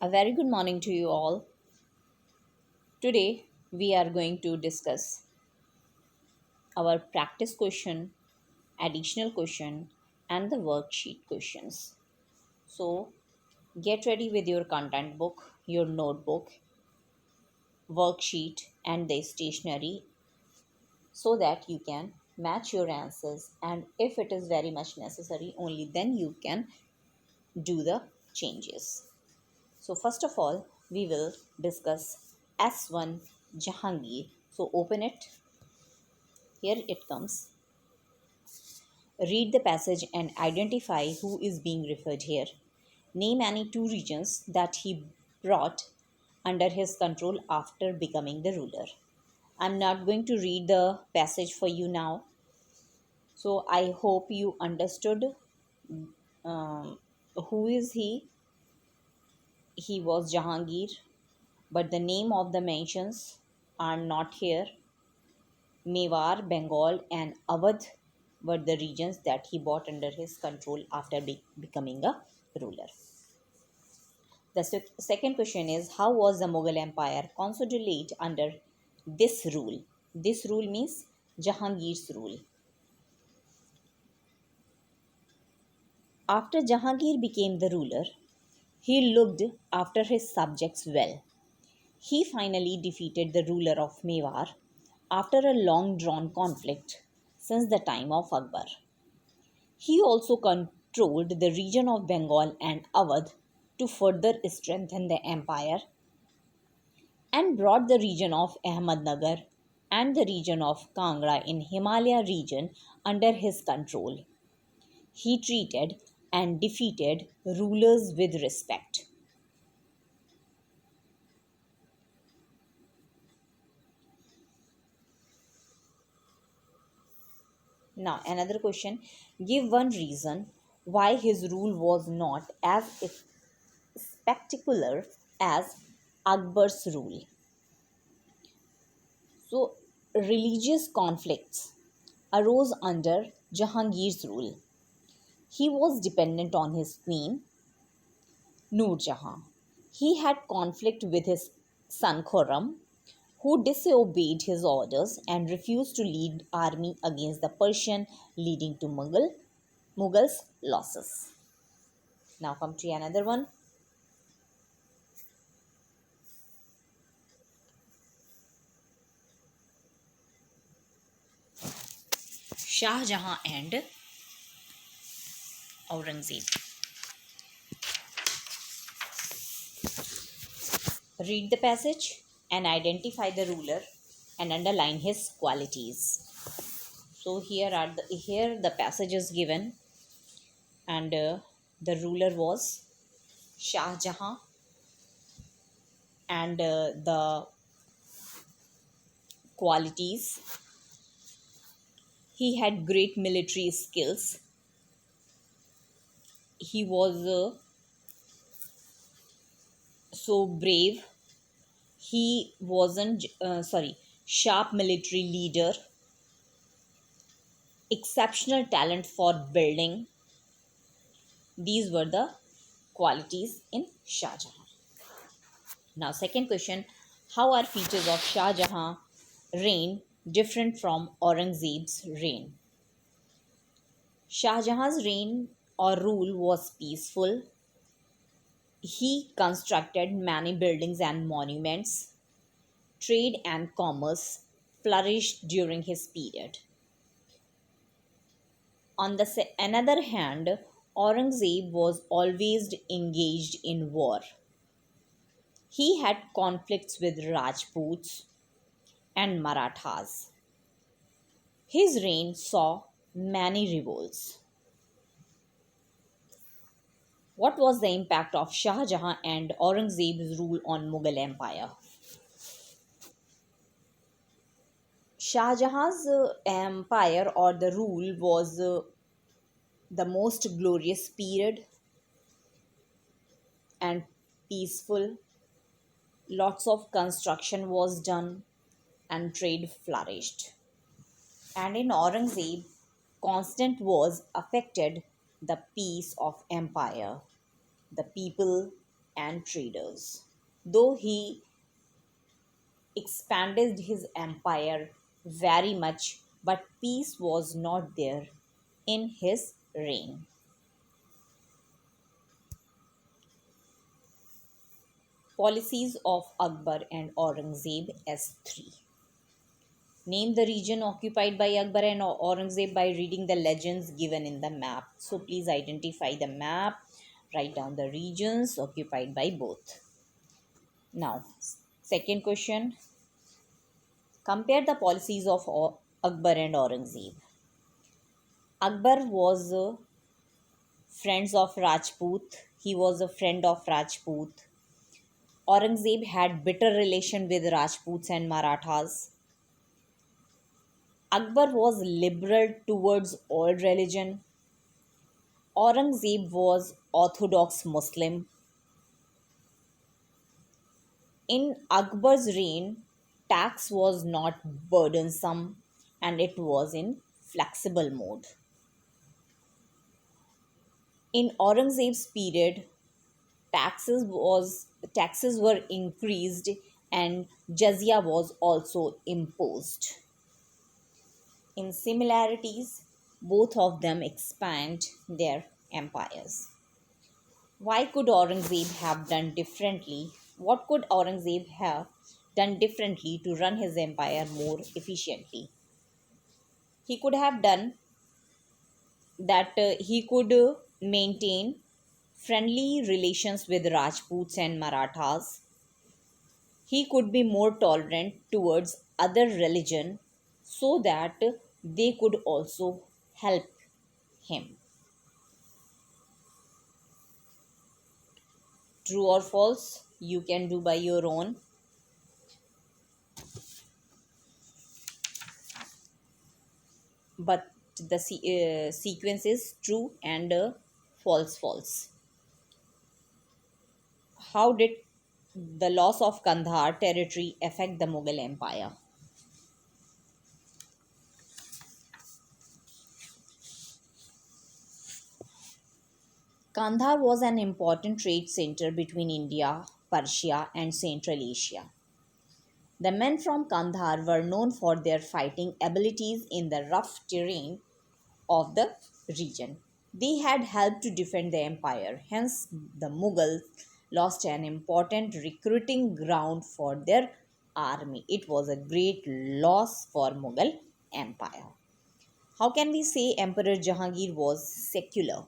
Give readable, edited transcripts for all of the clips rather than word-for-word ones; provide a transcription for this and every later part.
A very good morning to you all. Today we are going to discuss our practice question, additional question, and the worksheet questions. So get ready with your content book, your notebook, worksheet, and the stationery so that you can match your answers. And if it is very much necessary, only then you can do the changes. So, first of all, we will discuss S1 Jahangir. So, open it. Here it comes. Read the passage and identify who is being referred here. Name any two regions that he brought under his control after becoming the ruler. I'm not going to read the passage for you now. So, I hope you understood um, who is he. He was Jahangir, but the name of the mentions are not here. Mewar, Bengal, and Awadh were the regions that he brought under his control after becoming a ruler. The second question is, how was the Mughal Empire consolidated under this rule? This rule means Jahangir's rule. After Jahangir became the ruler, he looked after his subjects well. He finally defeated the ruler of Mewar after a long drawn conflict since the time of Akbar. He also controlled the region of Bengal and Awadh to further strengthen the empire and brought the region of Ahmednagar and the region of Kangra in Himalaya region under his control. He treated and defeated rulers with respect. Now, another question, give one reason why his rule was not as spectacular as Akbar's rule. So, religious conflicts arose under Jahangir's rule. He was dependent on his queen, Noor Jahan. He had conflict with his son Khurram, who disobeyed his orders and refused to lead army against the Persian, leading to Mughals' losses. Now come to another one. Shah Jahan and Aurangzeb. Read the passage and identify the ruler and underline his qualities. So here the passage is given, and the ruler was Shah Jahan, and the qualities, he had great military skills. He was so brave. He wasn't sharp military leader, exceptional talent for building. These were the qualities in Shah Jahan. Now, second question, how are features of Shah Jahan reign different from Aurangzeb's reign? Shah Jahan's reign or rule was peaceful. He constructed many buildings and monuments. Trade and commerce flourished during his period. On the another hand, Aurangzeb was always engaged in war. He had conflicts with Rajputs and Marathas. His reign saw many revolts. What was the impact of Shah Jahan and Aurangzeb's rule on Mughal Empire? Shah Jahan's empire or the rule was the most glorious period and peaceful. Lots of construction was done and trade flourished. And in Aurangzeb, constant wars affected the peace of empire. The people and traders. Though he expanded his empire very much, but peace was not there in his reign. Policies of Akbar and Aurangzeb as 3. Name the region occupied by Akbar and Aurangzeb by reading the legends given in the map. So please identify the map, write down the regions occupied by both. Now, second question. Compare the policies of Akbar and Aurangzeb. Akbar was friends of Rajput. He was a friend of Rajput. Aurangzeb had bitter relation with Rajputs and Marathas. Akbar was liberal towards all religion. Aurangzeb was Orthodox Muslim. In Akbar's reign, tax was not burdensome and it was in flexible mode. In Aurangzeb's period, taxes were increased and jizya was also imposed. In similarities, both of them expand their empires. Why could Aurangzeb have done differently? What could Aurangzeb have done differently to run his empire more efficiently? He could have done that he could maintain friendly relations with Rajputs and Marathas. He could be more tolerant towards other religion so that they could also help him. True or false? You can do by your own. But the sequence is true and false. How did the loss of Kandahar territory affect the Mughal Empire? Kandahar was an important trade center between India, Persia, and Central Asia. The men from Kandahar were known for their fighting abilities in the rough terrain of the region. They had helped to defend the empire, hence, the Mughals lost an important recruiting ground for their army. It was a great loss for Mughal empire. How can we say Emperor Jahangir was secular?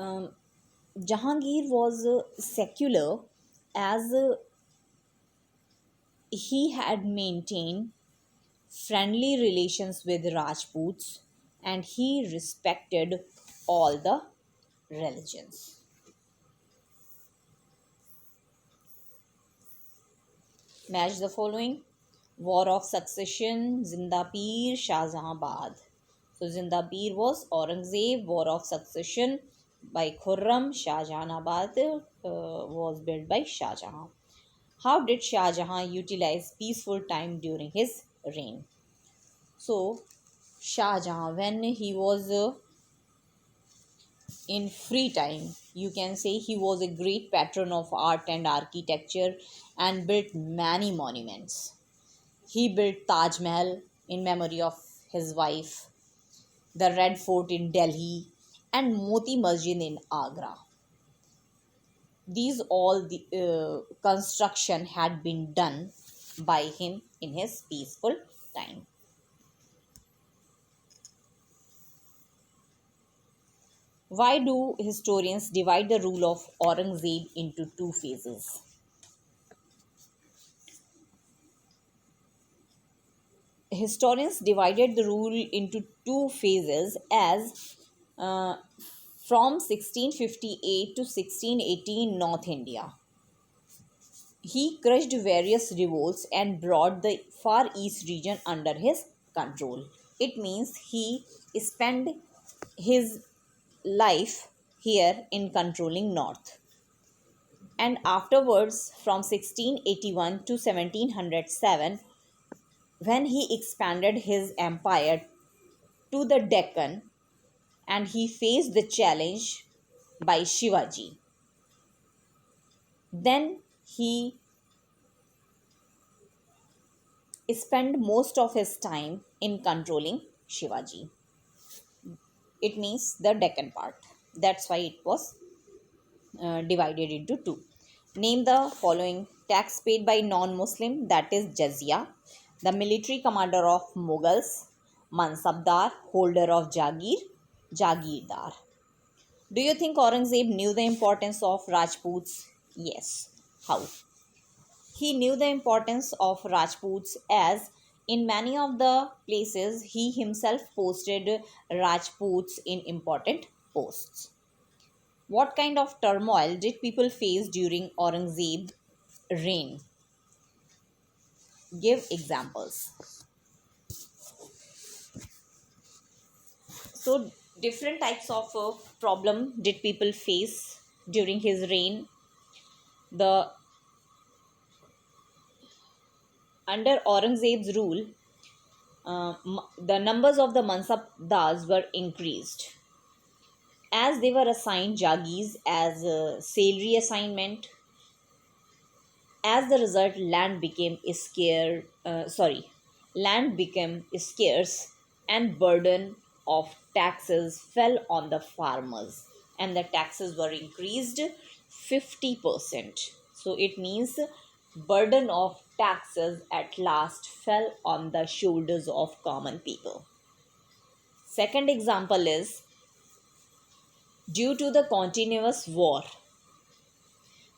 Um, Jahangir was secular as he had maintained friendly relations with Rajputs and he respected all the religions. Match the following: War of Succession, Zindapir, Shahjahanabad. So Zindapir was Aurangzeb, War of Succession by Khurram, Shahjahanabad was built by Shah Jahan. How did Shah Jahan utilize peaceful time during his reign? So Shah Jahan, when he was in free time, you can say he was a great patron of art and architecture and built many monuments. He built Taj Mahal in memory of his wife, the Red Fort in Delhi, and Moti Masjid in Agra. These all the construction had been done by him in his peaceful time. Why do historians divide the rule of Aurangzeb into two phases? Historians divided the rule into two phases as uh, from 1658 to 1618 North India. He crushed various revolts and brought the Far East region under his control. It means he spent his life here in controlling North. And afterwards, from 1681 to 1707, when he expanded his empire to the Deccan and he faced the challenge by Shivaji. Then he spent most of his time in controlling Shivaji. It means the Deccan part. That's why it was divided into two. Name the following tax paid by non-Muslim, that is jizya. The military commander of Mughals, Mansabdar, holder of Jagir, Jagirdar. Do you think Aurangzeb knew the importance of Rajputs? Yes. How? He knew the importance of Rajputs as in many of the places he himself posted Rajputs in important posts. What kind of turmoil did people face during Aurangzeb's reign? Give examples. So, different types of problem did people face during his reign. The under Aurangzeb's rule, the numbers of the Mansabdars were increased as they were assigned Jagis as a salary assignment. As the result, land became scarce, and burden of taxes fell on the farmers, and the taxes were increased 50%. So it means burden of taxes at last fell on the shoulders of common people. Second example is due to the continuous war,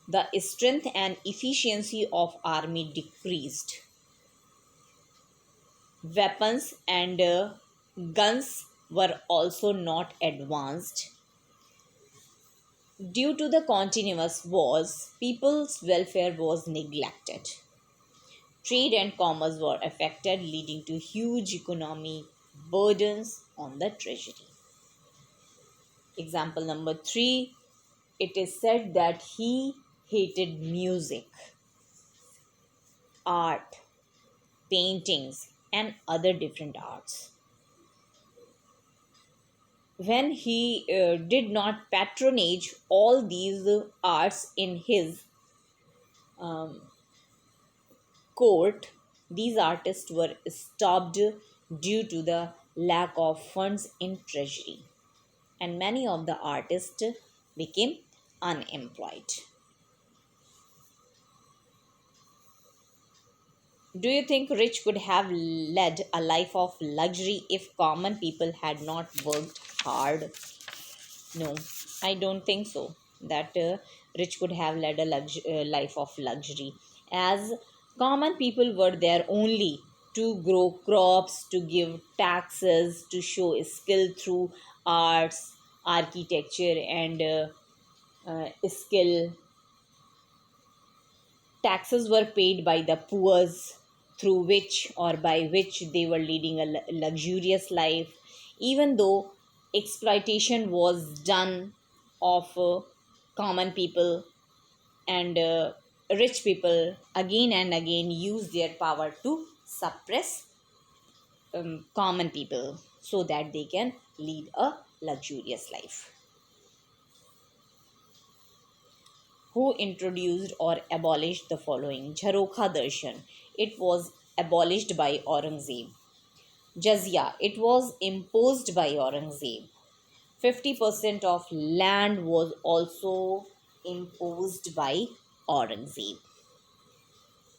the strength and efficiency of army decreased. Weapons and guns were also not advanced. Due to the continuous wars, people's welfare was neglected. Trade and commerce were affected, leading to huge economic burdens on the treasury. Example number 3, it is said that he hated music, art, paintings, and other different arts. When he did not patronage all these arts in his um, court, these artists were stopped due to the lack of funds in treasury, and many of the artists became unemployed. Do you think rich could have led a life of luxury if common people had not worked hard? No, I don't think so. That rich could have led a life of luxury, as common people were there only to grow crops, to give taxes, to show skill through arts, architecture, and skill. Taxes were paid by the poor, through which or by which they were leading a luxurious life, even though exploitation was done of common people, and rich people again and again use their power to suppress common people so that they can lead a luxurious life. Who introduced or abolished the following? Jharokha Darshan. It was abolished by Aurangzeb. Jizya. It was imposed by Aurangzeb. 50% of land was also imposed by Aurangzeb.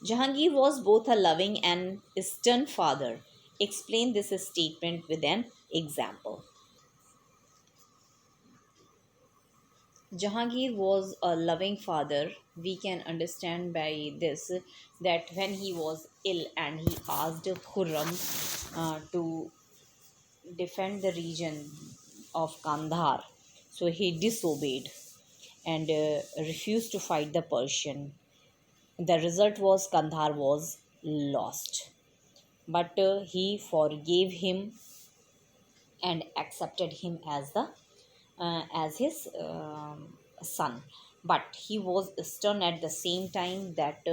Jahangir was both a loving and stern father. Explain this statement with an example. Jahangir was a loving father. We can understand by this that when he was ill and he asked Khurram to defend the region of Kandahar, so he disobeyed and refused to fight the Persian. The result was Kandahar was lost. But he forgave him and accepted him as his son. But he was stern at the same time that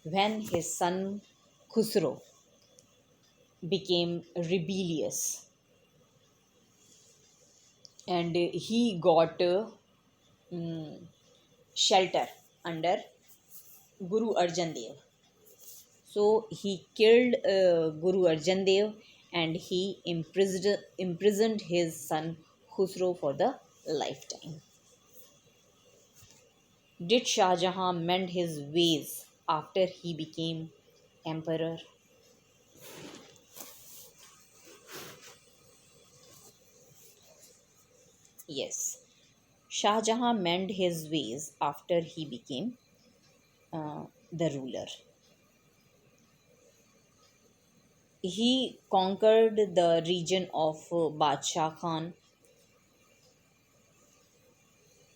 when his son Khusro became rebellious, and he got shelter under Guru Arjan Dev. So he killed Guru Arjan Dev, and he imprisoned his son Khusro for the lifetime. Did Shah Jahan mend his ways after he became emperor? Yes. Shah Jahan mended his ways after he became the ruler. He conquered the region of Badshah Khan,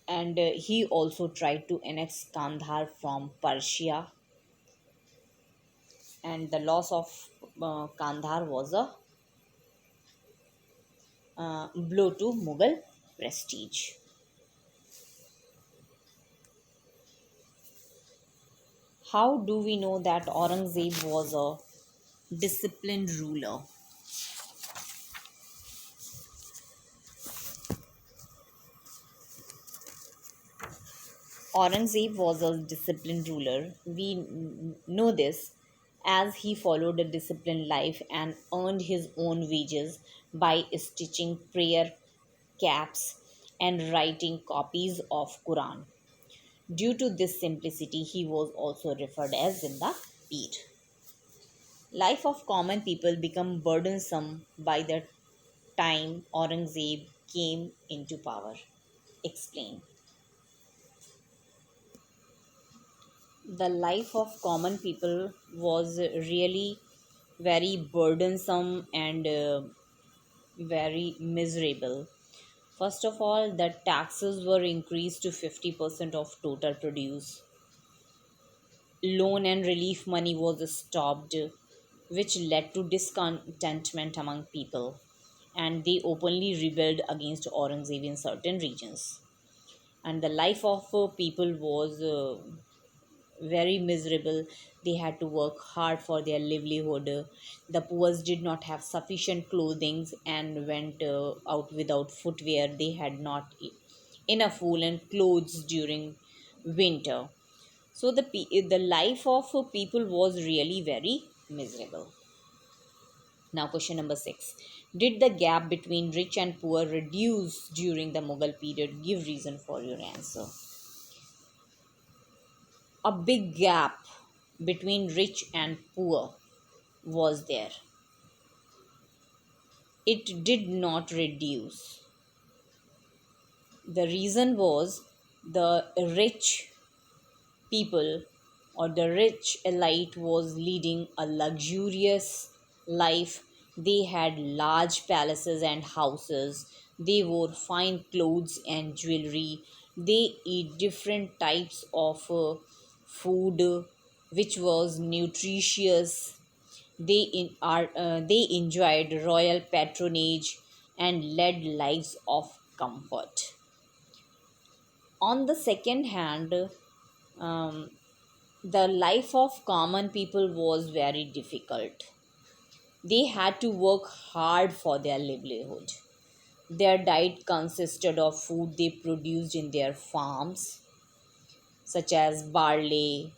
and he also tried to annex Kandahar from Persia. And the loss of Kandahar was a blow to Mughal prestige. How do we know that Aurangzeb was a disciplined ruler? Aurangzeb was a disciplined ruler. We know this as he followed a disciplined life and earned his own wages by stitching prayer caps and writing copies of Quran. Due to this simplicity, he was also referred as Zinda Peer. Life of common people become burdensome by the time Aurangzeb came into power. Explain. The life of common people was really very burdensome and very miserable. First of all, the taxes were increased to 50% of total produce. Loan and relief money was stopped, which led to discontentment among people, and they openly rebelled against Aurangzeb in certain regions. And the life of people was very miserable. They had to work hard for their livelihood. The poor did not have sufficient clothing and went out without footwear. They had not enough woolen clothes during winter. So the life of people was really very miserable. Now, question number 6. Did the gap between rich and poor reduce during the Mughal period? Give reason for your answer. A big gap between rich and poor was there. It did not reduce. The reason was the rich people or the rich elite was leading a luxurious life. They had large palaces and houses. They wore fine clothes and jewelry. They eat different types of food which was nutritious. They enjoyed royal patronage and led lives of comfort. On the second hand, um, the life of common people was very difficult. They had to work hard for their livelihood. Their diet consisted of food they produced in their farms, such as barley,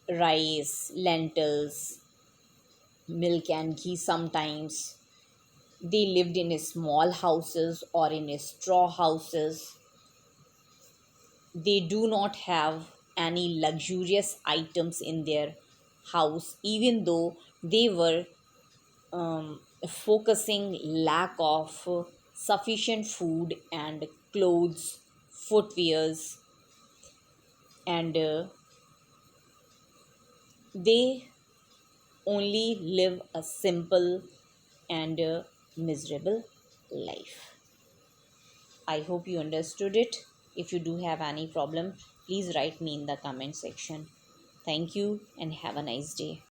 rice, lentils, milk, and ghee sometimes. They lived in small houses or in straw houses. They do not have any luxurious items in their house, even though they were focusing lack of sufficient food and clothes, footwears, and they only live a simple and miserable life. I hope you understood it. If you do have any problem, please write me in the comment section. Thank you and have a nice day.